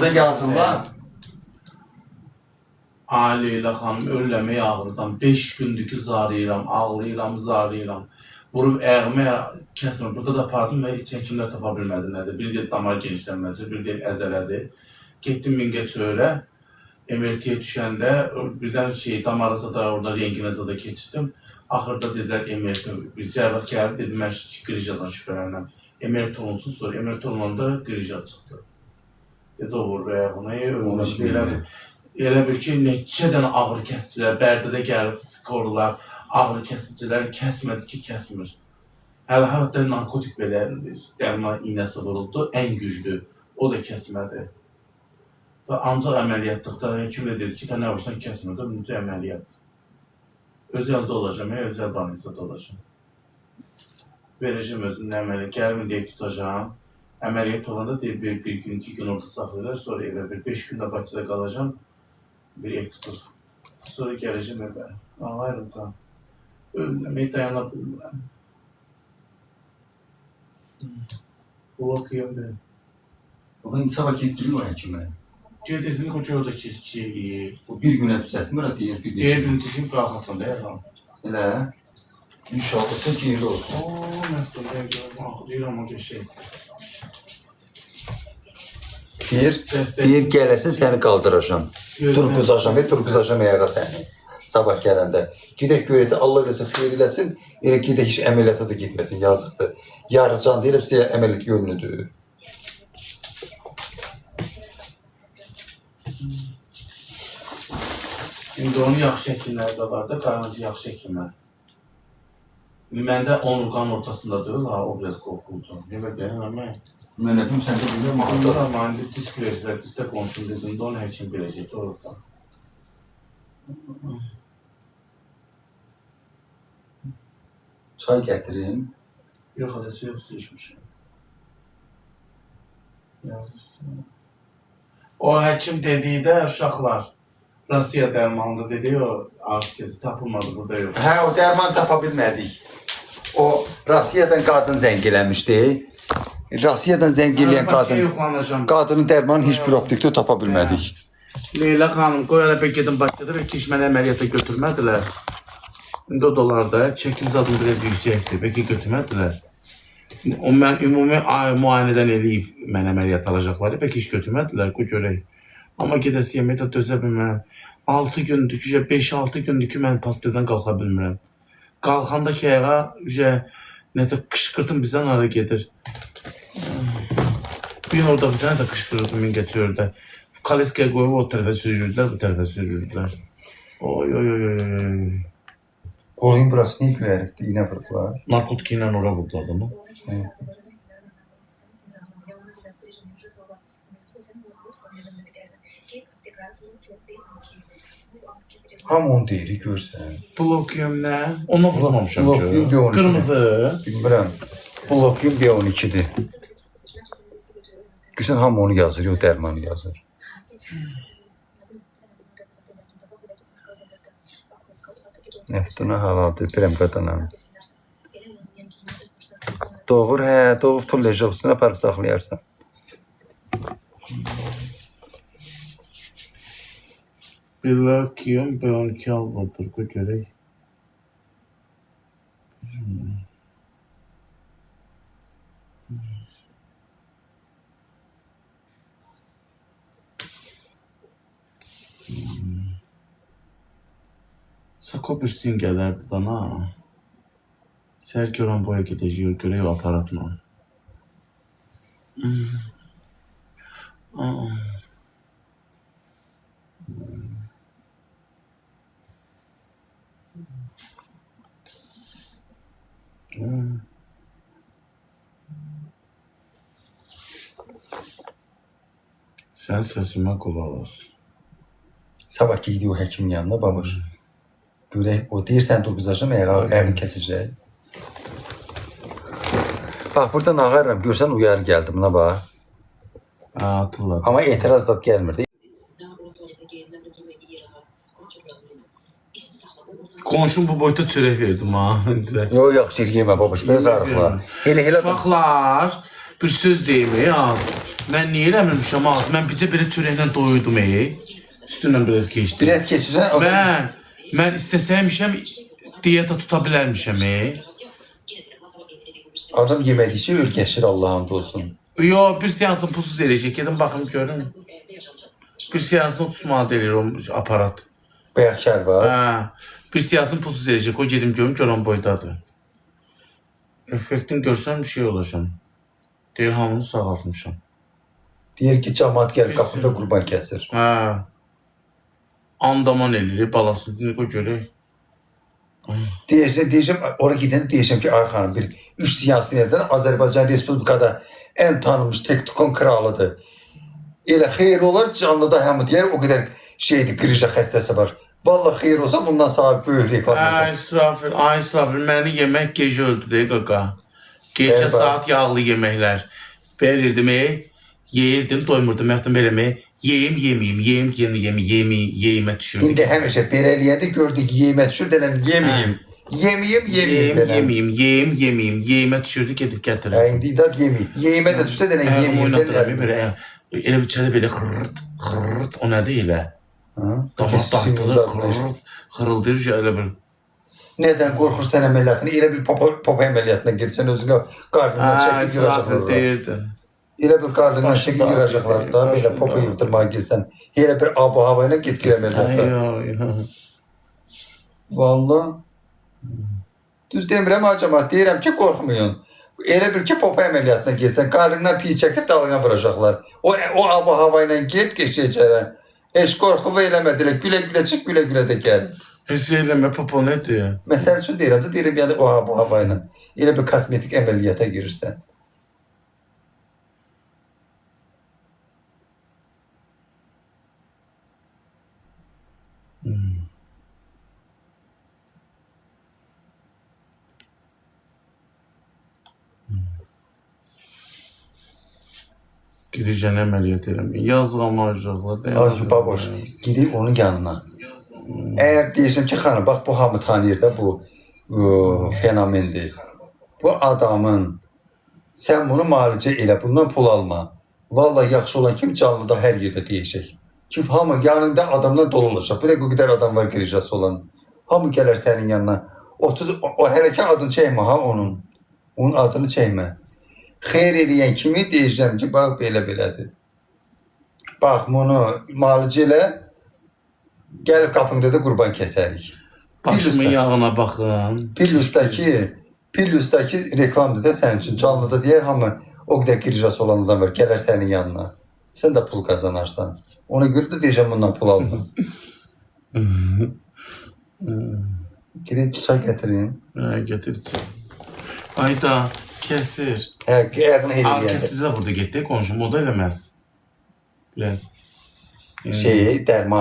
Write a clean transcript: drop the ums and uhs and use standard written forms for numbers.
Orada yazırlar. Leyla xanım ölləmək ağrıdan 5 gündür ki zarıyıram, ağlayıram, zarıyıram. Vurub əğmə kəsmir. Burada da apardım və heç həkimlər tapa bilmədi nədir. Bir deyil damar genişlənməsi, bir deyil əzələdir. Getdim Mingəçöyrə, MRT-yə düşəndə birdən damarıza da orada renginəza da keçdim. Axırda dedilər MRT, bir cərrah gəldi, dedi mən qrijadan şübhələnəm. MRT olunsun, sonra MRT olunanda qrija çıxdı. Dedi o vurdu ayağına, ölmüş. Elə bir ki, neçə dənə ağrı kəsicilər, Bərdədə gəlib skorlar, ağrı kəsicilər kəsmədi ki, kəsmir. Hələ hətta narkotik belə dərman iynəsi vuruldu, ən güclü, o da kəsmədi. Və ancaq əməliyyatlıqda həkim də dedi ki, nə vursan kəsmir, mütü əməliyyat. Özəldə olacam, özəl banisada olacam. Verəcəm özümün əməliyyat, gəlmin deyib tutacağım. Əməliyyat olanda deyib bir gün, 2 gün orada saxlayırlar, sonra evə 5 gündə Bakıda qalacam. Bir ev tutur. Sonra gələcəm evə. Ağlayırım tam. Ölməməyə dayana bilmirəm. Blokuyum ben. O indi sabah getdirin o həkimə. Gedirdim ki, orada ki, Bir günə düzəltmir, deyir bir deyir kim qalxasın da yaxam. Elə. İnşallah sən ki yerdə olsun. Məhdədə görüm, axılayıram o şey. Deyir gələsən səni qaldıracam. Turquzacam ayağa səni. Sabah gələndə. Gedək görəkdə Allah eləsin, xeyir eləsin. Elə gedək heç əməliyyata da gitməsin, yazıqdır. Yarıcan deyirəm sizə əməliyyat yönlüdür. İndi onun yaxşı həkimləri də var da, qaranızı yaxşı həkimlər. Məndə onurqanın ortasında deyil, o biraz qorxuldu. Elə deyəm, Mən nədim, sən də bilirəm, ağırda. Amma indi disk verirlər, diskdə qonşum dedim də, onu həkim biləcəkdir orada. Çay gətirin. Yox, adəsi yox, su içmişim. O həkim dediyi də uşaqlar, Rusiya dərmanında dediyi o ağrı kesi tapılmadı, burada yox. Hə, o dərman tapa bilmədik. O Rusiyadan qadın zəng eləmişdi. Rusiyadan zəng eləyən qadının dərmanı heç bir optikdə tapa bilmədik. Leyla xanım, qoy hələ bir gedin Bakıda və keçməni əməliyyata götürmədilər. İndi o dolarda çəkim zadım biraz yüksəkdir, bəlkə götürmədilər. O mən ümumi müayinədən eləyib mən əməliyyat alacaqları, bəlkə heç götürmədilər, qoy görək. Amma gedəsi yeməyə dözə bilmirəm. 6 gündür ki, 5-6 gündür ki, mən pastadan qalxa bilmirəm. Qalxanda ki, ayağa, nədə qışqırtım bizdən ara gedir. Bir gün orada bizdən də qışqırırdım Mingəçöyrdə. Kaleskiyə qoyub o tərəfə sürürdülər, bu tərəfə sürürdülər. Oy, oy, oy, oy. Qolun burası niyə görərifdir, iynə vurdular? Narkotik ilə ora vurdular adamı. Hamı onu deyir, görsən. Blokyum nə? Ona vurmamışam ki. Blokyum B12. Qırmızı. Bilmirəm. Blokyum B12'dir. Görsən hamı onu yazır, yox dərmanı yazır. Neftuna halaldır, birəm qadanam. Doğur, hə, doğub tullayacaq üstünə aparıb saxlayarsan. Blokyum B12 al vurdur, qoy görək. Sakopürsün gələr buradan ha. Sərköran boya gedəcək, görək o aparatla. Sən səsimə qulaq olsun. Sabah gidiyor həkimin yanına, babuş. Görək, o deyirsən dokuzlaşım, əğrini kəsicək. Bax, buradan ağarıram, görsən uyarı gəldi buna bax. Hatırladım. Amma etiraz da gəlmirdi. Qonşum bu boyda çörək verdim ha. Yox, yaxşı yemə babuş, biraz arıqla. Uşaqlar, Bir söz deyim az. Mən niyə eləmirmişəm az? Mən bircə belə çörəklə doyurdum Üstündən biraz keçdi. Biraz keçirsən. Mən istəsəymişəm diyeta tuta bilərmişəm Adam yemək için ürkəşir Allah'ın olsun. Yo, bir seansın pulsuz eləyəcək. Gedin baxım görün. Bir seansın 30 manat eləyir o aparat. Bayaqkar var. Bir seansın pulsuz eləyəcək. O gedim görüm görən boydadır. Effektin görsəm bir şey olacam. Deyir hamını sağaltmışam. Deyir ki cemaat gəlib qapında qurban kəsir. Andaman eləyir balasını. Nə görək? Diyeceğim, oraya giden diyeceğim ki Ay Hanım bir 3 siyasi neden Azerbaycan Respublikada en tanınmış teknikon kralıdır. Elə xeyir olar canlıda hem diğer o kadar şeydi grija xəstəsi var. Vallahi xeyir olsa bundan sonra böyük reklam edir. Ay İsrafil, məni yemək gecə öldü dey qaqa. Gecə saat yağlı yeməklər verirdim yeyirdim, doymurdum, yaptım belə yeyimə düşürdük. İndi həmişə belə eləyəndə gördük yeyimə düşür denən yeməyim. Yeyimə düşürdük, gedib gətirir. İndi idad yeməyim. Yeyimə də düşsə denən yeməyim. Elə bir çədə belə xırrt, o nədir elə? Damaq dağıtılır, xırıldayır elə bir. Nədən qorxursan əməliyyatını? Elə bir popa əməliyyatına getsən özünə qarnından çəkib yığacaqlar. Elə bir qarnından çəkib yığacaqlar da, belə popa yığdırmağa getsən. Elə bir abu havayla get-gir əməliyyatda. Vallahi. Düz demirəm acaba, deyirəm ki qorxmayın. Elə bir ki popa əməliyyatına getsən, qarnından piy çəkib dalına vuracaqlar. O abu havayla get keçəcəklər. Heç qorxu və eləmədilər. Gülə-gülə çıx, gülə-gülə də gəl. Heç eləmə, popo nədir? Məsəl üçün deyirəm də, deyirəm yəni o abu havayla. Elə bir kosmetik əməliyyata girirsən. Gidəcən əməliyyat eləmək. Yazğamayacaqlar. Azı baboş. Gidib onun yanına. Eğer deyirsən ki xanım, bax bu hamı tanıyır da bu fenomendir. Bu adamın sen bunu müalicə elə, bundan pul alma. Vallahi yaxşı olan kim canlıda hər yerdə deyəcək. Ki hamı yanında adamdan dolu olacaq. Bu da o qədər adam var girijası olan. Hamı gələr sənin yanına. O hərəkət adını çəkmə ha onun. Onun adını çəkmə. Xeyr eləyən kimi deyəcəm ki, bax belə-belədir. Bax bunu müalicə elə. Gəlib qapında da qurban kəsərik. Başımın yağına baxın. Pillüsdəki reklamdır da sənin üçün. Canlıda deyər, hamı o qədər girijası olan adam var. Gələr sənin yanına. Sən də pul qazanarsan. Ona görə də deyəcəm bundan pul alma. Gedək çay gətirin. Gətir çay. Ayda, kəsir. Ayağını eləyəndə. Kəsizə burada getdi, qonşum, o da eləməz. Biraz. Dərman.